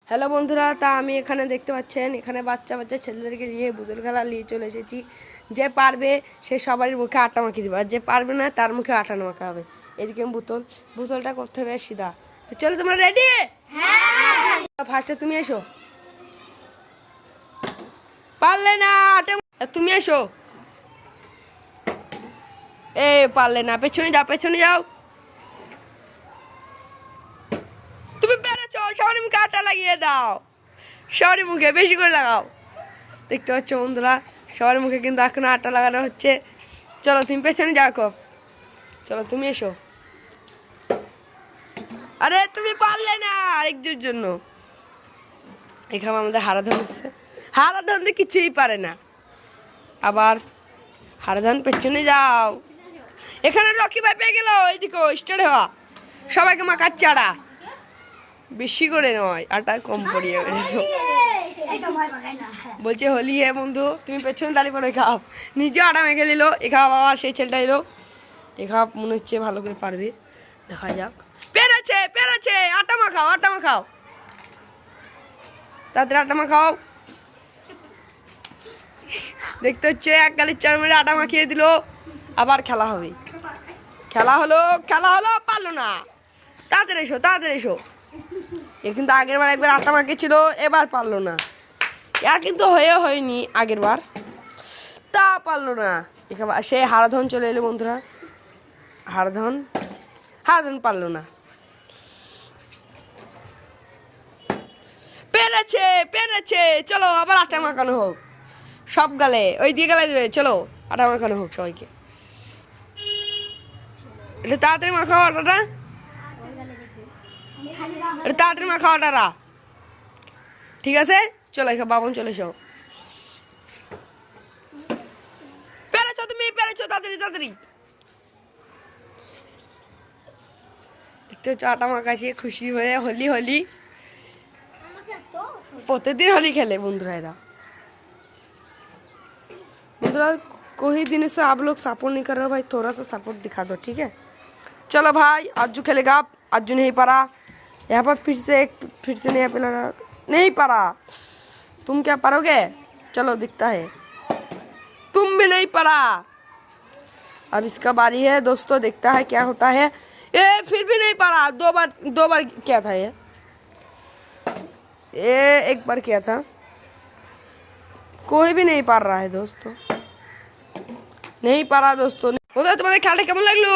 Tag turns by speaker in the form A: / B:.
A: Hello বন্ধুরা, তা আমি এখানে দেখতে পাচ্ছেন এখানে বাচ্চা বাচ্চা ছেলেদেরকে নিয়ে বোতল খেলা নিয়ে চলে এসেছি। যে পারবে সে সবারই মুখে আটা মাখিয়ে দেবে, আর যে পারবে না তার মুখে আটা মাখা হবে। এদিকে বোতলটা করতে হবে সিধা। তো চলো, তোমরা রেডি? হ্যাঁ। ফার্স্টে তুমি এসো। পারলে না আটা, তুমি এসো। পারলে না, পেছনে যাও, পেছনে যাও। তুমি পেরেছো, সবার মুখে আটা লাগিয়ে দাও। সবার মুখে বেশি করে লাগাও। দেখতে পাচ্ছ বন্ধুরা, সবার মুখে কিন্তু এখন আটা লাগানো হচ্ছে। চলো তুমি পেছনে যাও। চলো তুমি এসো। আরে তুমি পারলে না, আরেকজনের জন্য। এখানে আমাদের হারাধন এসছে। হারাধন তো কিছুই পারে না। আবার হারাধন পেছনে যাও। এখানে রকি ভাই পেয়ে গেল। এইদিকে স্টার্ট হওয়া, সবাইকে মাখাচ্ছে আটা। বেশি করে নয়, আটা কম পড়িয়ে গেছো। বলছে হোলি হে বন্ধু, তুমি পেছনে দাঁড়িয়ে পড়ো। খাও, নিজে আটা মেখে নিল। এখানে বাবা সেই ছেলেটা এলো। এখানে মনে হচ্ছে ভালো করে পারবে, দেখা যাক। পেরেছে পেরেছে, আটা মাখাও, আটা মাখাও, তাদের আটা মাখাও। দেখতে হচ্ছে এক গালির চার মেরে আটা মাখিয়ে দিল। আবার খেলা হবে। খেলা হলো পারলো না। তাড়াতাড়ি এসো, তাড়াতাড়ি এসো। এ কিন্তু আগের বার একবার আটা মাখিয়েছিল, এবার পারলো না। আর কিন্তু হয়নি আগের বার, তা পারলো না। সে হারাধন চলে এলো বন্ধুরা। হারাধন পারলো না। পেরেছে পেরেছে, চলো আবার আটা মাখানো হোক। সব গালে ওই দিয়ে গালে দেবে। চলো আটা মাখানো হোক সবাইকে। এটা তাড়াতাড়ি মাখাও আটাটা, তাড়াতাড়ি মাখাও আটাটা। ঠিক আছে, চলো এখানে বাবন চলে এসো। পেরেছো, তুমি পেরেছো, তাড়াতাড়ি তাড়াতাড়ি। দেখতে হচ্ছে আটা মাখাছি খুশি হয়ে। হোলি প্রতিদিন হোলি খেলে বন্ধুরা এরা। बंधुरा कोई दिन से आप लोग सपोर्ट नहीं कर रहे हो भाई, थोड़ा सा सपोर्ट दिखा दो, ठीक है। चलो भाई, अज्जू खेलेगा। अज्जू नहीं पारा। यहाँ पर फिर से नया प्लेयर नहीं पारा। तुम क्या पारोगे? चलो दिखता है, तुम भी नहीं पारा। अब इसका बारी है दोस्तों, देखता है क्या होता है। ये फिर भी नहीं पारा। दो बार क्या था ये एक बार किया था। कोई भी नहीं पार रहा है दोस्तों, नहीं पारा दोस्तों। তোমাদের খেলাটা কেমন লাগলো?